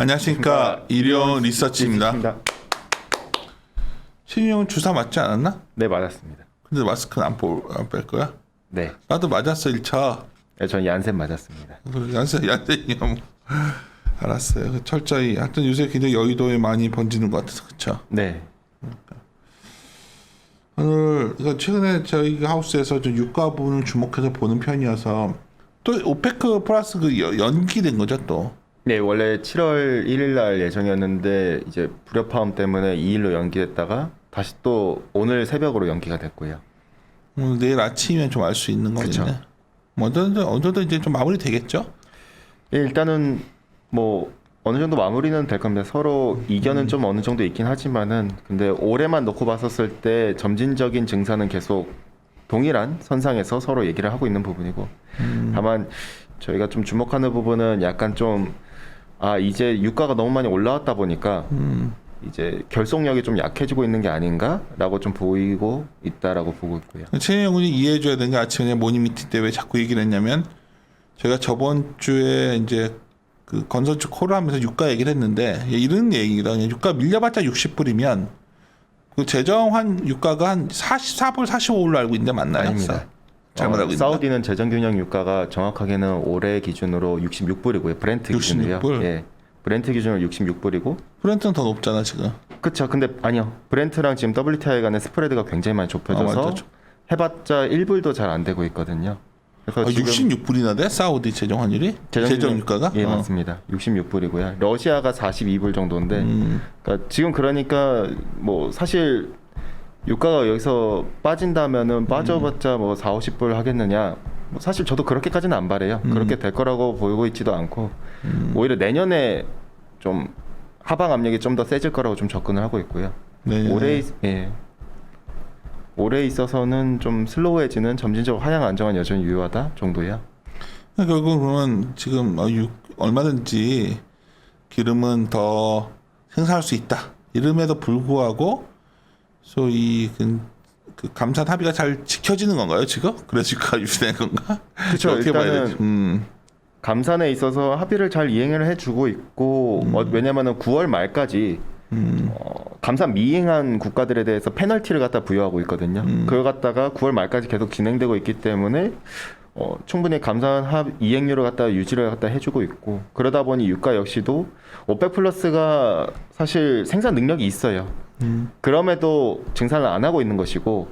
안녕하십니까. 일용 리서치입니다. 신이 형은 주사 맞지 않았나? 네, 맞았습니다. 근데 마스크는 안 뺄 거야? 네. 나도 맞았어 1차. 네, 전 얀센 맞았습니다. 얀센이야 뭐. 알았어요. 철저히. 하여튼 요새 굉장히 여의도에 많이 번지는 것 같아서 그렇죠. 네. 오늘 최근에 저희 하우스에서 좀 유가 부분을 주목해서 보는 편이어서 또 오페크 플러스 연기된 거죠 또. 네, 원래 7월 1일 날 예정이었는데 이제 불협화음 때문에 2일로 연기됐다가 다시 또 오늘 새벽으로 연기가 됐고요. 내일 아침이면 좀 알 수 있는 거겠네. 그쵸. 뭐 어느 정도 이제 좀 마무리 되겠죠? 네, 일단은 뭐 어느 정도 마무리는 될 겁니다. 서로 이견은 좀 어느 정도 있긴 하지만은 근데 올해만 놓고 봤었을 때 점진적인 증산은 계속 동일한 선상에서 서로 얘기를 하고 있는 부분이고 다만 저희가 좀 주목하는 부분은 약간 좀 이제 유가가 너무 많이 올라왔다 보니까 이제 결속력이 좀 약해지고 있는 게 아닌가라고 좀 보이고 있다라고 보고 있고요. 최영훈이 이해해줘야 되는 게 아침에 모닝 미팅 때 왜 자꾸 얘기를 했냐면 제가 저번 주에 이제 그 건설주 콜을 하면서 유가 얘기를 했는데 이런 얘기다. 유가 밀려봤자 60불이면 그 재정한 유가가 한 44불, 45불로 알고 있는데 맞나요? 아닙니다. 잘못 알고 있나? 사우디는 재정균형 유가가 정확하게는 올해 기준으로 66불이고요. 브렌트 66불? 기준으로요. 예. 브렌트 기준으로 66불이고. 브렌트는 더 높잖아 지금. 그렇죠. 근데 아니요. 브렌트랑 지금 WTI 간의 스프레드가 굉장히 많이 좁혀져서 맞아. 해봤자 1불도 잘 안 되고 있거든요. 그래서 지금 66불이나 돼? 사우디 재정 환율이? 재정 유가가? 예, 맞습니다. 66불이고요. 러시아가 42불 정도인데 그러니까 지금 그러니까 뭐 사실 유가가 여기서 빠진다면은 빠져봤자 뭐 4, 50불 하겠느냐. 뭐 사실 저도 그렇게까지는 안 바래요. 그렇게 될 거라고 보이고 있지도 않고 오히려 내년에 좀 하방 압력이 좀 더 세질 거라고 좀 접근을 하고 있고요. 올해 있어서는 좀 슬로우해지는 점진적으로 하향 안정은 여전히 유효하다 정도야. 결국 그러면 지금 얼마든지 기름은 더 생산할 수 있다. 이름에도 불구하고 소위 그 감산 합의가 잘 지켜지는 건가요 지금? 그래서 유가가 유지되는 건가? 그렇죠. 어떻게 봐야 되지? 감산에 있어서 합의를 잘 이행을 해주고 있고 왜냐면은 9월 말까지 감산 미행한 국가들에 대해서 페널티를 갖다 부여하고 있거든요. 그걸 갖다가 9월 말까지 계속 진행되고 있기 때문에 충분히 감산 이행률을 갖다 유지를 갖다 해주고 있고 그러다 보니 유가 역시도 오펙 플러스가 사실 생산 능력이 있어요. 그럼에도 증산을 안 하고 있는 것이고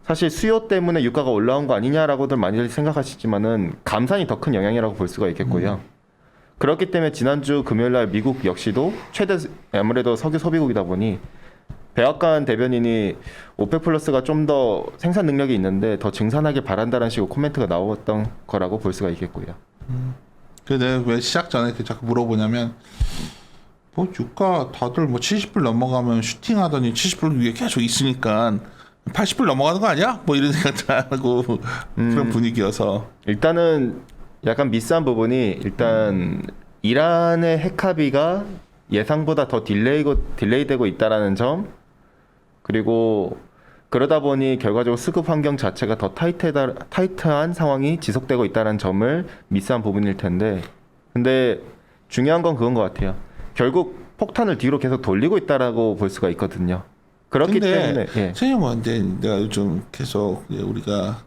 사실 수요 때문에 유가가 올라온 거 아니냐라고들 많이들 생각하시지만은 감산이 더 큰 영향이라고 볼 수가 있겠고요. 그렇기 때문에 지난주 금요일날 미국 역시도 최대 아무래도 석유 소비국이다 보니 백악관 대변인이 오펙 플러스가 좀 더 생산 능력이 있는데 더 증산하길 바란다는 식으로 코멘트가 나왔던 거라고 볼 수가 있겠고요. 그래서 내가 왜 시작 전에 자꾸 물어보냐면 뭐 유가 다들 뭐 70불 넘어가면 슈팅하더니 70불 위에 계속 있으니까 80불 넘어가는 거 아니야? 뭐 이런 생각들 하고 그런 분위기여서 일단은 약간 미스한 부분이 일단 이란의 핵 합의가 예상보다 더 딜레이되고 있다라는 점 그리고 그러다 보니 결과적으로 수급 환경 자체가 더 타이트한 상황이 지속되고 있다는 점을 미스한 부분일 텐데 근데 중요한 건 그건 것 같아요. 결국 폭탄을 뒤로 계속 돌리고 있다라고 볼 수가 있거든요. 그렇기 때문에 진영은 이제 내가 요즘 계속 우리가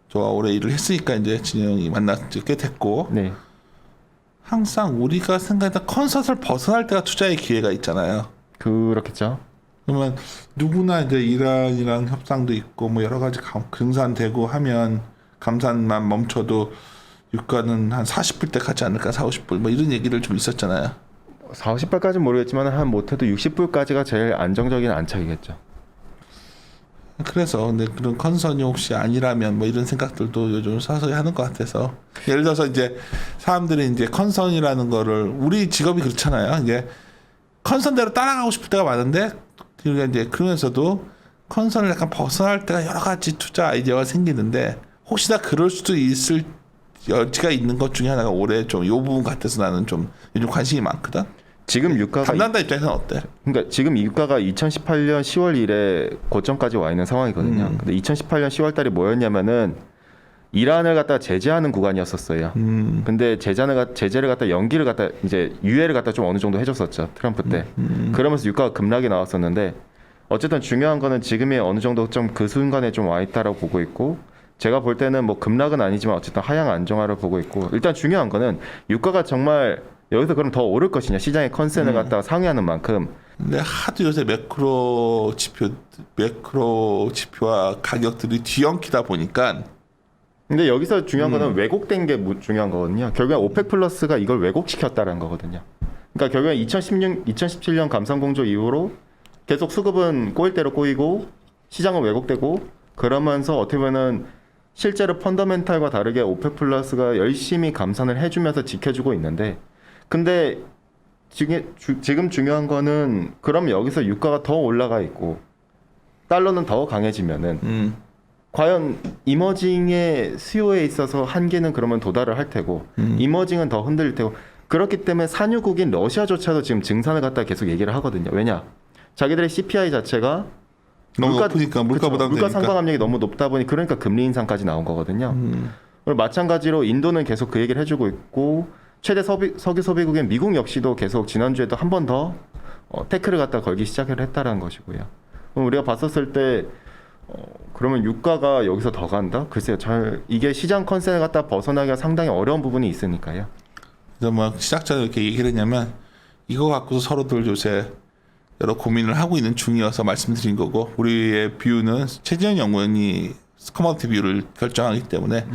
저와 오래 일을 했으니까 이제 진영이 만난 지 꽤 됐고 네. 항상 우리가 생각했던 컨셉을 벗어날 때가 투자의 기회가 있잖아요. 그렇겠죠. 그러면 누구나 이제 이란이랑 협상도 있고 뭐 여러 가지 증산되고 하면 감산만 멈춰도 유가는 한 40불 때 가지 않을까 4, 50불 뭐 이런 얘기를 좀 있었잖아요. 4, 50불까지는 모르겠지만 한 못해도 60불까지가 제일 안정적인 안착이겠죠. 그래서 근데 그런 컨선이 혹시 아니라면 뭐 이런 생각들도 요즘 서서히 하는 것 같아서 예를 들어서 이제 사람들이 이제 컨선이라는 거를 우리 직업이 그렇잖아요. 이제 컨선대로 따라가고 싶을 때가 많은데 그러니까 이제 그러면서도 컨선을 약간 벗어날 때가 여러 가지 투자 아이디어가 생기는데 혹시나 그럴 수도 있을 여지가 있는 것 중에 하나가 올해 좀 이 부분 같아서 나는 좀 요즘 관심이 많거든. 지금 유가가 담당자 입장에서는 어때? 그러니까 지금 유가가 2018년 10월 1일에 고점까지 와 있는 상황이거든요. 근데 2018년 10월 달에 뭐였냐면은 이란을 갖다 제재하는 구간이었었어요. 근데 제재를 갖다 연기를 갖다 이제 유예를 갖다 좀 어느 정도 해줬었죠. 트럼프 때. 그러면서 유가가 급락이 나왔었는데 어쨌든 중요한 거는 지금이 어느 정도 좀 그 순간에 좀 와 있다라고 보고 있고 제가 볼 때는 뭐 급락은 아니지만 어쨌든 하향 안정화를 보고 있고 일단 중요한 거는 유가가 정말 여기서 그럼 더 오를 것이냐 시장의 컨센을 갖다가 상회하는 만큼 근데 하도 요새 매크로 지표와 가격들이 뒤엉키다 보니까 근데 여기서 중요한 거는 왜곡된 게 중요한 거거든요. 결국엔 오펙 플러스가 이걸 왜곡시켰다는 거거든요. 그러니까 결국엔 2017년 감산공조 이후로 계속 수급은 꼬일 대로 꼬이고 시장은 왜곡되고 그러면서 어떻게 보면은 실제로 펀더멘탈과 다르게 오펙 플러스가 열심히 감산을 해주면서 지켜주고 있는데 근데 지금 중요한 거는 그럼 여기서 유가가 더 올라가 있고 달러는 더 강해지면은 과연 이머징의 수요에 있어서 한계는 그러면 도달을 할 테고 이머징은 더 흔들릴 테고 그렇기 때문에 산유국인 러시아조차도 지금 증산을 갖다 계속 얘기를 하거든요. 왜냐? 자기들의 CPI 자체가 너무 높으니까 물가 부담 물가 되니까. 상방 압력이 너무 높다 보니 그러니까 금리 인상까지 나온 거거든요. 그리고 마찬가지로 인도는 계속 그 얘기를 해주고 있고 최대 석유 소비국인 미국 역시도 계속 지난주에도 한 번 더 태클을 갖다 걸기 시작을 했다라는 것이고요. 그럼 우리가 봤었을 때 그러면 유가가 여기서 더 간다? 글쎄요, 이게 시장 컨센을 갖다 벗어나기가 상당히 어려운 부분이 있으니까요. 그래서 막 시작 전에 이렇게 얘기를 했냐면 이거 갖고서 서로들 요새 여러 고민을 하고 있는 중이어서 말씀드린 거고 우리의 뷰는 최지현 연구원이 커머디티 뷰를 결정하기 때문에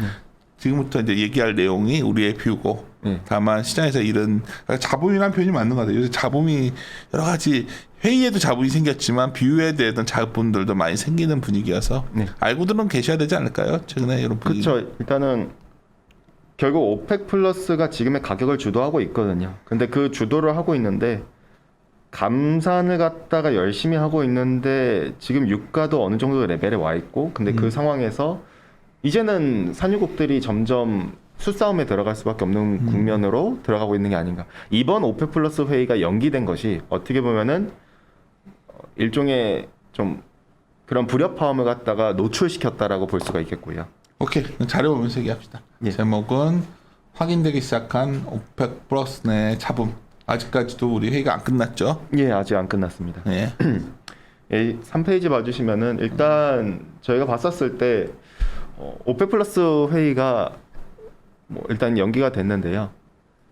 지금부터 이제 얘기할 내용이 우리의 뷰고 다만 시장에서 이런 잡음이라는 표현이 맞는 것 같아요. 요새 잡음이 여러 가지 회의에도 잡음이 생겼지만 뷰에 대한 잡음들도 많이 생기는 분위기여서 알고들은 계셔야 되지 않을까요? 최근에 이런 분위기. 그렇죠. 일단은 결국 오펙 플러스가 지금의 가격을 주도하고 있거든요. 근데 그 주도를 하고 있는데 감산을 갖다가 열심히 하고 있는데 지금 유가도 어느 정도 레벨에 와 있고 근데 그 상황에서 이제는 산유국들이 점점 수싸움에 들어갈 수밖에 없는 국면으로 들어가고 있는 게 아닌가. 이번 오펙 플러스 회의가 연기된 것이 어떻게 보면은 일종의 좀 그런 불협화음을 갖다가 노출시켰다라고 볼 수가 있겠고요. 오케이, 자료 보면서 얘기합시다. 예. 제목은 확인되기 시작한 오펙 플러스 내 잡음. 아직까지도 우리 회의가 안 끝났죠? 예, 아직 안 끝났습니다. 예. 예, 3페이지 봐주시면은 일단 저희가 봤었을 때 오펙 플러스 회의가 뭐 일단 연기가 됐는데요.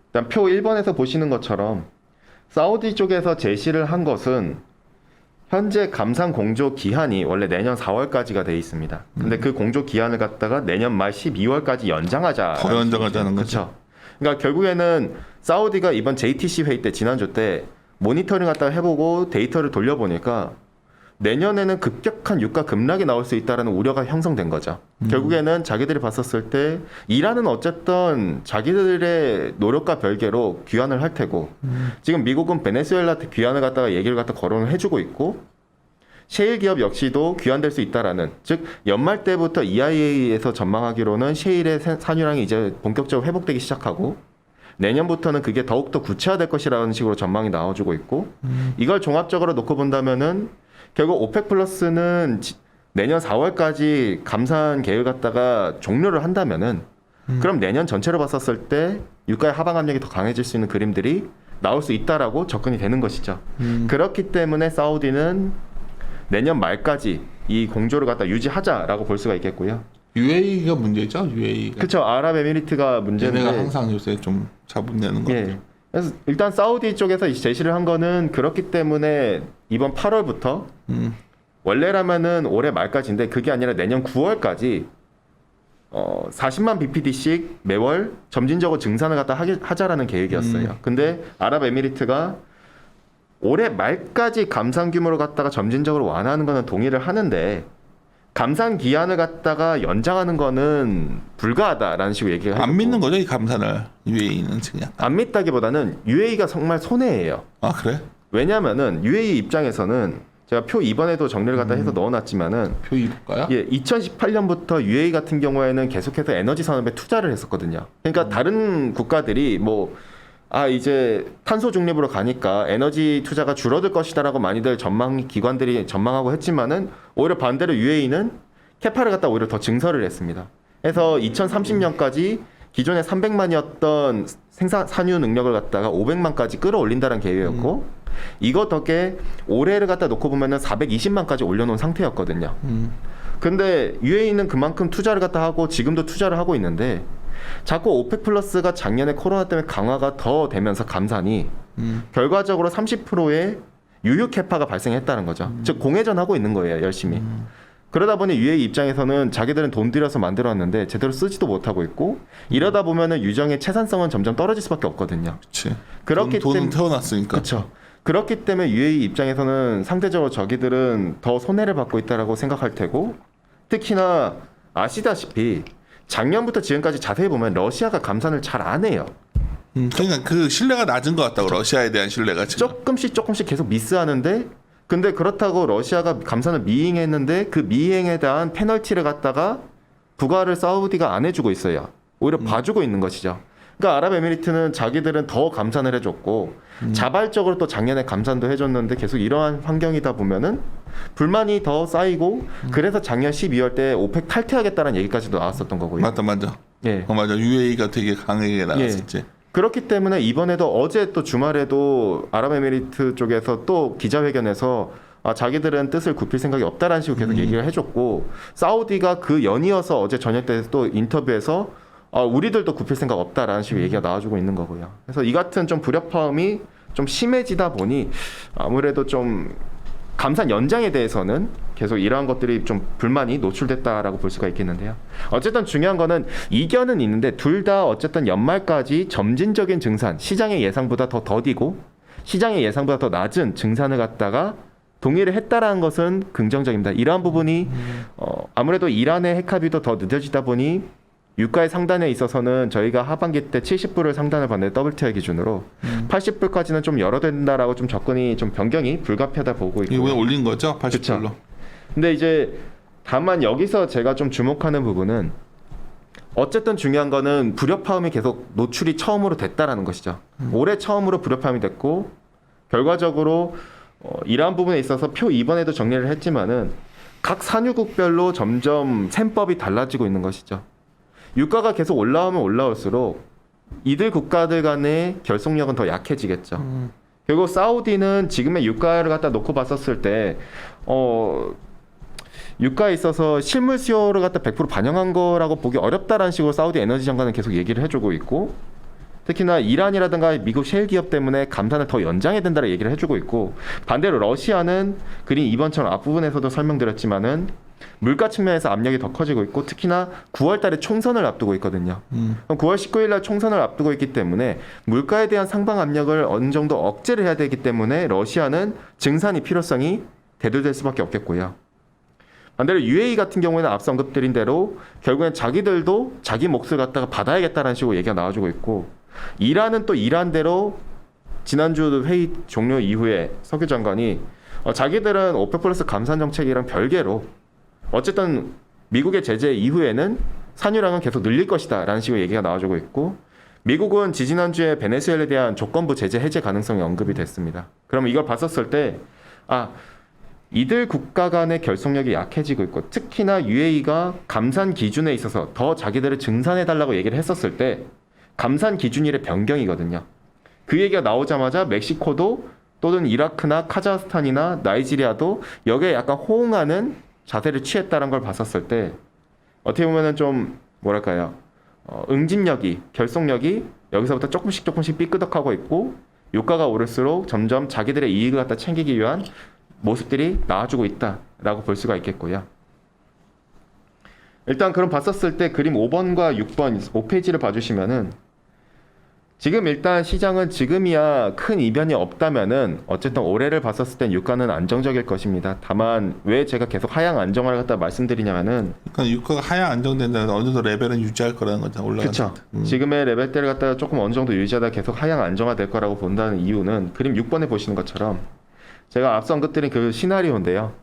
일단 표 1번에서 보시는 것처럼 사우디 쪽에서 제시를 한 것은 현재 감산 공조 기한이 원래 내년 4월까지가 돼 있습니다. 근데 그 공조 기한을 갖다가 내년 말 12월까지 연장하자. 더 연장하자는 거죠. 그렇죠. 그러니까 결국에는 사우디가 이번 JTC 회의 때 지난주 때 모니터링 갖다가 해보고 데이터를 돌려보니까 내년에는 급격한 유가 급락이 나올 수 있다라는 우려가 형성된 거죠. 결국에는 자기들이 봤었을 때 이란은 어쨌든 자기들의 노력과 별개로 귀환을 할 테고 지금 미국은 베네수엘라한테 귀환을 갖다가 얘기를 갖다 거론을 해주고 있고 셰일 기업 역시도 귀환될 수 있다라는 즉 연말 때부터 EIA에서 전망하기로는 셰일의 산유량이 이제 본격적으로 회복되기 시작하고 내년부터는 그게 더욱더 구체화될 것이라는 식으로 전망이 나와주고 있고 이걸 종합적으로 놓고 본다면은 결국 오펙 플러스는 내년 4월까지 감산 계획을 갖다가 종료를 한다면은 그럼 내년 전체로 봤었을 때 유가의 하방 압력이 더 강해질 수 있는 그림들이 나올 수 있다라고 접근이 되는 것이죠. 그렇기 때문에 사우디는 내년 말까지 이 공조를 갖다 유지하자라고 볼 수가 있겠고요. UAE가 문제죠? UAE가. 그렇죠. 아랍에미리트가 문제인데 얘네가 항상 요새 좀 잡음 내는 거. 예. 그래서 일단 사우디 쪽에서 제시를 한 거는 그렇기 때문에 이번 8월부터 원래라면은 올해 말까지인데 그게 아니라 내년 9월까지 40만 bpd씩 매월 점진적으로 증산을 갖다 하자라는 계획이었어요. 근데 아랍에미리트가 올해 말까지 감산 규모를 갖다가 점진적으로 완화하는 거는 동의를 하는데 감산 기한을 갖다가 연장하는 거는 불가하다라는 식으로 얘기가 안 해줬고. 믿는 거죠, 이 감산을. UAE는 그냥. 안 믿다기보다는 UAE가 정말 손해예요. 아, 그래? 왜냐면은 UAE 입장에서는 제가 표 2번에도 정리를 갖다 해서 넣어놨지만은 표 입을까요? 예, 2018년부터 UAE 같은 경우에는 계속해서 에너지 산업에 투자를 했었거든요. 그러니까 다른 국가들이 이제 탄소 중립으로 가니까 에너지 투자가 줄어들 것이다라고 많이들 기관들이 전망하고 했지만은 오히려 반대로 UAE는 캐파를 갖다 오히려 더 증설을 했습니다. 해서 2030년까지 기존에 300만이었던 산유 능력을 갖다가 500만까지 끌어올린다는 계획이었고 이거 덕에 올해를 갖다 놓고 보면은 420만까지 올려놓은 상태였거든요. 근데 UAE는 그만큼 투자를 갖다 하고 지금도 투자를 하고 있는데 자꾸 오펙 플러스가 작년에 코로나 때문에 강화가 더 되면서 감산이 결과적으로 30%의 유효 캐파가 발생했다는 거죠. 즉 공회전 하고 있는 거예요, 열심히. 그러다 보니 UAE 입장에서는 자기들은 돈 들여서 만들었는데 제대로 쓰지도 못하고 있고 이러다 보면은 유정의 채산성은 점점 떨어질 수밖에 없거든요. 그렇지. 그렇기 돈은 때문에 태워놨으니까. 그렇죠. 그렇기 때문에 UAE 입장에서는 상대적으로 저기들은 더 손해를 받고 있다라고 생각할 테고 특히나 아시다시피 작년부터 지금까지 자세히 보면 러시아가 감산을 잘 안 해요. 그러니까 그 신뢰가 낮은 것 같다고 러시아에 대한 신뢰가 지금. 조금씩 계속 미스하는데 근데 그렇다고 러시아가 감산을 미행했는데 그 미행에 대한 페널티를 갖다가 부과를 사우디가 안 해주고 있어요. 오히려 봐주고 있는 것이죠. 그러니까 아랍에미리트는 자기들은 더 감산을 해줬고 자발적으로 또 작년에 감산도 해줬는데 계속 이러한 환경이다 보면은 불만이 더 쌓이고 그래서 작년 12월 때 오펙 탈퇴하겠다는 얘기까지도 나왔었던 거고요. 맞다. 예. 맞아. UAE가 되게 강하게 나갔었지. 그렇기 때문에 이번에도 어제 또 주말에도 아랍에미리트 쪽에서 또 기자회견에서 자기들은 뜻을 굽힐 생각이 없다라는 식으로 계속 얘기를 해줬고 사우디가 그 연이어서 어제 저녁 때 또 인터뷰에서 우리들도 굽힐 생각 없다라는 식으로 얘기가 나와주고 있는 거고요. 그래서 이 같은 좀 불협화음이 좀 심해지다 보니 아무래도 좀 감산 연장에 대해서는 계속 이러한 것들이 좀 불만이 노출됐다라고 볼 수가 있겠는데요. 어쨌든 중요한 거는 이견은 있는데 둘 다 어쨌든 연말까지 점진적인 증산, 시장의 예상보다 더 더디고 시장의 예상보다 더 낮은 증산을 갖다가 동의를 했다라는 것은 긍정적입니다. 이러한 부분이 아무래도 이란의 핵합의도 더 늦어지다 보니 유가의 상단에 있어서는 저희가 하반기 때 70불을 상단을 봤는데 WTI 기준으로 80불까지는 좀 열어된다라고 좀 접근이 좀 변경이 불가피하다 보고 있고 이번에 올린 거죠? 80불로. 그쵸. 근데 이제 다만 여기서 제가 좀 주목하는 부분은 어쨌든 중요한 거는 불협화음이 계속 노출이 처음으로 됐다라는 것이죠. 올해 처음으로 불협화음이 됐고 결과적으로 이러한 부분에 있어서 표 2번에도 정리를 했지만은 각 산유국별로 점점 셈법이 달라지고 있는 것이죠. 유가가 계속 올라오면 올라올수록 이들 국가들 간의 결속력은 더 약해지겠죠. 그리고 사우디는 지금의 유가를 갖다 놓고 봤었을 때 유가에 있어서 실물 수요를 갖다 100% 반영한 거라고 보기 어렵다라는 식으로 사우디 에너지 장관은 계속 얘기를 해주고 있고 특히나 이란이라든가 미국 셰일 기업 때문에 감산을 더 연장해야 된다는 얘기를 해주고 있고 반대로 러시아는 그린 2번처럼 앞부분에서도 설명드렸지만은 물가 측면에서 압력이 더 커지고 있고 특히나 9월 달에 총선을 앞두고 있거든요. 9월 19일 날 총선을 앞두고 있기 때문에 물가에 대한 상방 압력을 어느 정도 억제를 해야 되기 때문에 러시아는 증산이 필요성이 대두될 수밖에 없겠고요. 반대로 UAE 같은 경우에는 앞서 언급드린 대로 결국엔 자기들도 자기 몫을 갖다가 받아야겠다는 식으로 얘기가 나와주고 있고 이란은 또 이란대로 지난주 회의 종료 이후에 석유 장관이 자기들은 오펙 플러스 감산 정책이랑 별개로 어쨌든 미국의 제재 이후에는 산유량은 계속 늘릴 것이다 라는 식으로 얘기가 나와주고 있고 미국은 지지난주에 베네수엘에 대한 조건부 제재 해제 가능성이 언급이 됐습니다. 그럼 이걸 봤었을 때 이들 국가 간의 결속력이 약해지고 있고 특히나 UAE가 감산 기준에 있어서 더 자기들을 증산해달라고 얘기를 했었을 때 감산 기준일의 변경이거든요. 그 얘기가 나오자마자 멕시코도 또는 이라크나 카자흐스탄이나 나이지리아도 여기에 약간 호응하는 자세를 취했다는 걸 봤었을 때 어떻게 보면은 좀 뭐랄까요 응집력이 결속력이 여기서부터 조금씩 삐끄덕하고 있고 유가가 오를수록 점점 자기들의 이익을 갖다 챙기기 위한 모습들이 나와주고 있다라고 볼 수가 있겠고요. 일단 그럼 봤었을 때 그림 5번과 6번 5페이지를 봐주시면은 지금 일단 시장은 지금이야 큰 이변이 없다면은 어쨌든 올해를 봤었을 땐 유가는 안정적일 것입니다. 다만 왜 제가 계속 하향 안정화를 갖다 말씀드리냐면은 그러니까 유가가 하향 안정된다면 어느 정도 레벨은 유지할 거라는 거죠. 올라가는. 그렇죠. 지금의 레벨대를 갖다가 조금 어느 정도 유지하다 계속 하향 안정화될 거라고 본다는 이유는 그림 6번에 보시는 것처럼 제가 앞서 언급드린 그 시나리오인데요.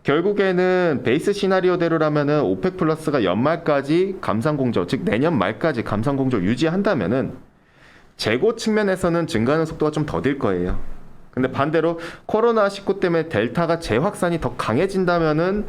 결국에는 베이스 시나리오대로라면은 오펙 플러스가 연말까지 감산 공조, 즉 내년 말까지 감산 공조를 유지한다면은 재고 측면에서는 증가하는 속도가 좀 더딜 거예요. 근데 반대로 코로나19 때문에 델타가 재확산이 더 강해진다면은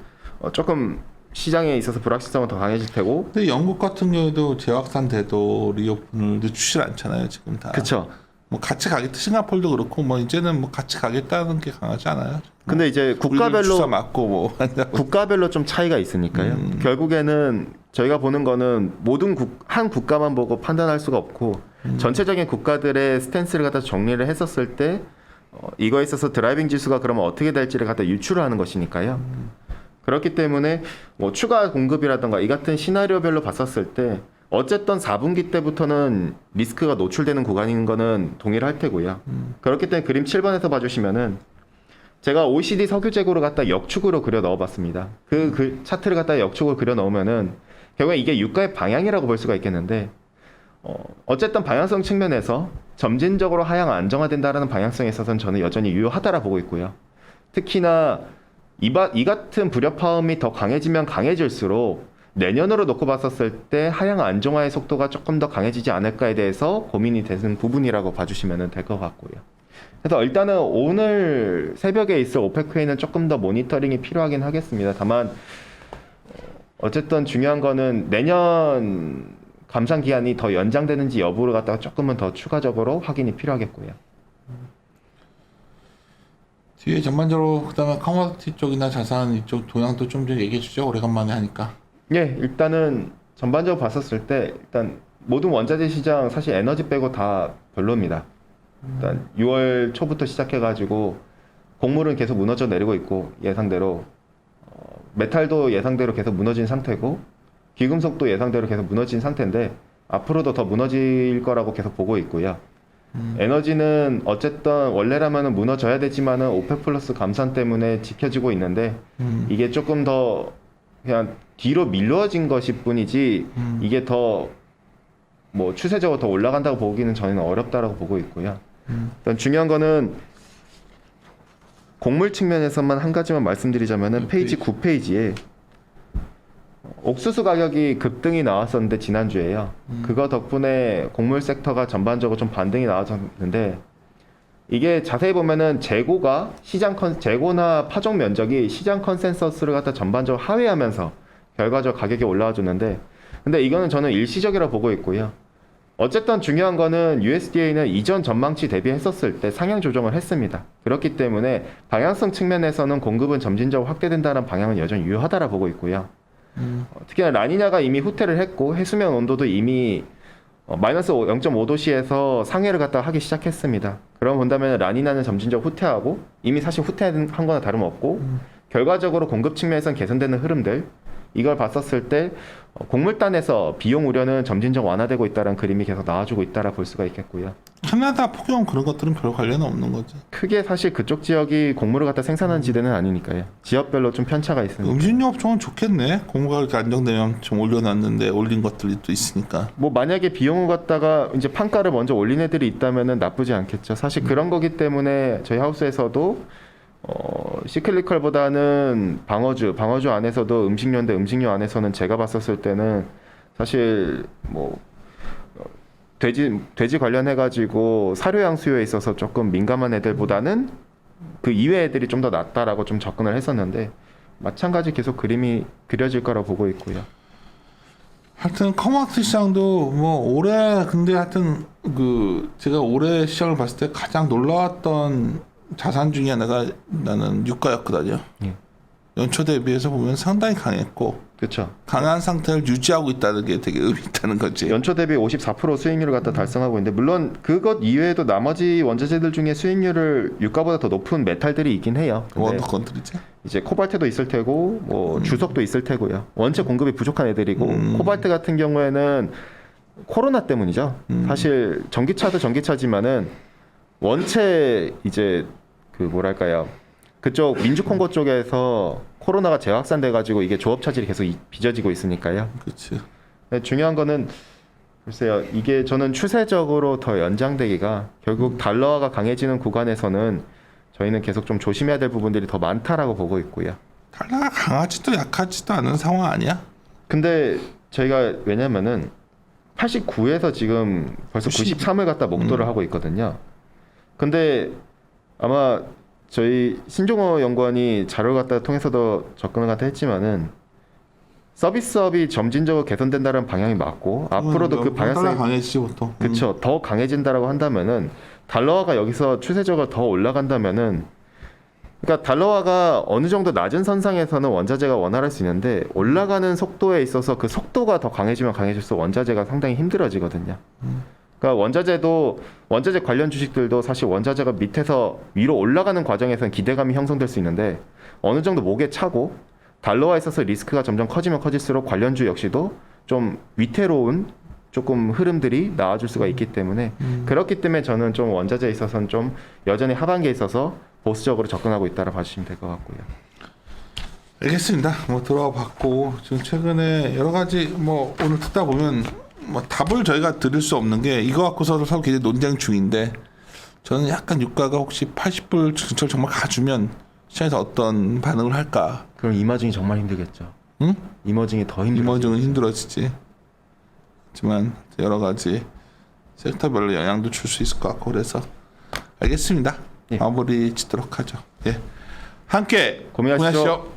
조금 시장에 있어서 불확실성은 더 강해질 테고. 근데 영국 같은 경우에도 재확산 돼도 리오픈을 늦추질 않잖아요 지금 다. 그쵸. 뭐 같이 가겠다. 싱가포르도 그렇고 뭐 이제는 뭐 같이 가겠다는 게 강하지 않아요. 근데 이제 주사 국가별로 맞고 뭐 국가별로 좀 차이가 있으니까요. 결국에는 저희가 보는 거는 모든 한 국가만 보고 판단할 수가 없고 전체적인 국가들의 스탠스를 갖다 정리를 했었을 때 이거에 있어서 드라이빙 지수가 그러면 어떻게 될지를 갖다 유추를 하는 것이니까요. 그렇기 때문에 뭐 추가 공급이라든가 이 같은 시나리오별로 봤었을 때 어쨌든 4분기 때부터는 리스크가 노출되는 구간인 거는 동일할 테고요. 그렇기 때문에 그림 7번에서 봐주시면은 제가 OECD 석유재고를 갖다 역축으로 그려 넣어봤습니다. 그 차트를 갖다 역축으로 그려 넣으면은 결국에 이게 유가의 방향이라고 볼 수가 있겠는데 어쨌든 방향성 측면에서 점진적으로 하향 안정화된다라는 방향성에 있어서는 저는 여전히 유효하다라 보고 있고요. 특히나 이 같은 불협화음이 더 강해지면 강해질수록 내년으로 놓고 봤었을 때 하향 안정화의 속도가 조금 더 강해지지 않을까에 대해서 고민이 되는 부분이라고 봐주시면 될 것 같고요. 그래서 일단은 오늘 새벽에 있을 오펙 회의는 조금 더 모니터링이 필요하긴 하겠습니다. 다만 어쨌든 중요한 거는 내년 감산 기한이 더 연장되는지 여부를 갖다가 조금은 더 추가적으로 확인이 필요하겠고요. 뒤에 전반적으로 그다음에 커머디티 쪽이나 자산 이쪽 동향도 좀 얘기해 주죠. 오래간만에 하니까. 예, 일단은 전반적으로 봤었을 때 일단 모든 원자재 시장 사실 에너지 빼고 다 별로입니다. 일단 6월 초부터 시작해가지고 곡물은 계속 무너져 내리고 있고 예상대로 메탈도 예상대로 계속 무너진 상태고 귀금속도 예상대로 계속 무너진 상태인데 앞으로도 더 무너질 거라고 계속 보고 있고요. 에너지는 어쨌든 원래라면은 무너져야 되지만은 오펙 플러스 감산 때문에 지켜지고 있는데 이게 조금 더 그냥 뒤로 밀려진 것일 뿐이지 이게 더 뭐 추세적으로 더 올라간다고 보기는 저희는 어렵다라고 보고 있고요. 일단 중요한 거는 곡물 측면에서만 한 가지만 말씀드리자면은 페이지 9페이지에 옥수수 가격이 급등이 나왔었는데 지난주에요. 그거 덕분에 곡물 섹터가 전반적으로 좀 반등이 나왔었는데 이게 자세히 보면은 재고나 파종 면적이 시장 컨센서스를 갖다 전반적으로 하회하면서 결과적으로 가격이 올라와 줬는데 근데 이거는 저는 일시적이라고 보고 있고요. 어쨌든 중요한 거는 USDA는 이전 전망치 대비했었을 때 상향 조정을 했습니다. 그렇기 때문에 방향성 측면에서는 공급은 점진적으로 확대된다는 방향은 여전히 유효하다라 보고 있고요. 특히나 라니냐가 이미 후퇴를 했고 해수면 온도도 이미 마이너스 0.5도씨에서 상해를 갖다 하기 시작했습니다. 그럼 본다면 라니냐는 점진적으로 후퇴하고 이미 사실 후퇴한 거나 다름없고 결과적으로 공급 측면에선 개선되는 흐름들 이걸 봤었을 때 곡물단에서 비용 우려는 점진적 완화되고 있다는 그림이 계속 나와주고 있다라 볼 수가 있겠고요. 캐나다 폭염 그런 것들은 별 관련은 없는 거지. 크게 사실 그쪽 지역이 곡물을 갖다 생산하는 지대는 아니니까요. 지역별로 좀 편차가 있으니까. 음식료 업종은 좋겠네. 곡물 가격이 안정되면 좀 올려놨는데 올린 것들이 또 있으니까. 뭐 만약에 비용을 갖다가 이제 판가를 먼저 올린 애들이 있다면은 나쁘지 않겠죠. 사실 그런 거기 때문에 저희 하우스에서도 시클리컬보다는 방어주 안에서도 음식료인데 음식료 안에서는 제가 봤었을 때는 사실 뭐 돼지 관련해 가지고 사료양 수요에 있어서 조금 민감한 애들보다는 그 이외 애들이 좀 더 낫다라고 좀 접근을 했었는데 마찬가지 계속 그림이 그려질 거라고 보고 있고요. 하여튼 커머디티 시장도 뭐 올해 근데 하여튼 그 제가 올해 시장을 봤을 때 가장 놀라웠던 자산 중에 하나가 나는 유가였거든요. 연초 대비해서 보면 상당히 강했고 그렇죠. 강한 상태를 유지하고 있다는 게 되게 의미 있다는 거지. 연초 대비 54% 수익률을 갖다 달성하고 있는데 물론 그것 이외에도 나머지 원자재들 중에 수익률을 유가보다 더 높은 메탈들이 있긴 해요. 어느 건들이지? 이제 코발트도 있을 테고 뭐 주석도 있을 테고요. 원체 공급이 부족한 애들이고 코발트 같은 경우에는 코로나 때문이죠. 사실 전기차도 전기차지만은 원체 이제 그 뭐랄까요? 그쪽 민주콩고 쪽에서 코로나가 재확산돼 가지고 이게 조업 차질이 계속 빚어지고 있으니까요. 그렇지. 중요한 거는 글쎄요. 이게 저는 추세적으로 더 연장되기가 결국 달러화가 강해지는 구간에서는 저희는 계속 좀 조심해야 될 부분들이 더 많다라고 보고 있고요. 달러가 강하지도 약하지도 않은 상황 아니야? 근데 저희가 왜냐면은 89에서 지금 벌써 93을 갖다 목도를 하고 있거든요. 근데 아마 저희 신종호 연구원이 자료를 갖다 통해서도 접근을 갖다 했지만은 서비스업이 점진적으로 개선된다는 방향이 맞고 앞으로도 그 달러 방향성이 강해지지 보통. 그쵸 더 강해진다라고 한다면은 달러화가 여기서 추세적으로 더 올라간다면은 그러니까 달러화가 어느 정도 낮은 선상에서는 원자재가 원활할 수 있는데 올라가는 속도에 있어서 그 속도가 더 강해지면 강해질수록 원자재가 상당히 힘들어지거든요. 그러니까 원자재 관련 주식들도 사실 원자재가 밑에서 위로 올라가는 과정에서는 기대감이 형성될 수 있는데 어느 정도 목에 차고 달러화에 있어서 리스크가 점점 커지면 커질수록 관련주 역시도 좀 위태로운 조금 흐름들이 나와줄 수가 있기 때문에 그렇기 때문에 저는 좀 원자재에 있어서는 좀 여전히 하반기에 있어서 보수적으로 접근하고 있다고 봐주시면 될 것 같고요. 알겠습니다. 뭐 들어와 봤고 지금 최근에 여러 가지 뭐 오늘 듣다 보면 뭐 답을 저희가 드릴 수 없는 게 이거 갖고서도 서로 굉장히 논쟁 중인데 저는 약간 유가가 혹시 80불 근처를 정말 가주면 시장에서 어떤 반응을 할까? 그럼 이머징이 정말 힘들겠죠. 응? 이머징이 더 힘들어요. 이머징은 힘들어지지. 하지만 여러 가지 섹터별로 영향도 줄 수 있을 것 같고 그래서 알겠습니다. 예. 마무리 짓도록 하죠. 예. 함께 고민하시죠. 고민하시죠.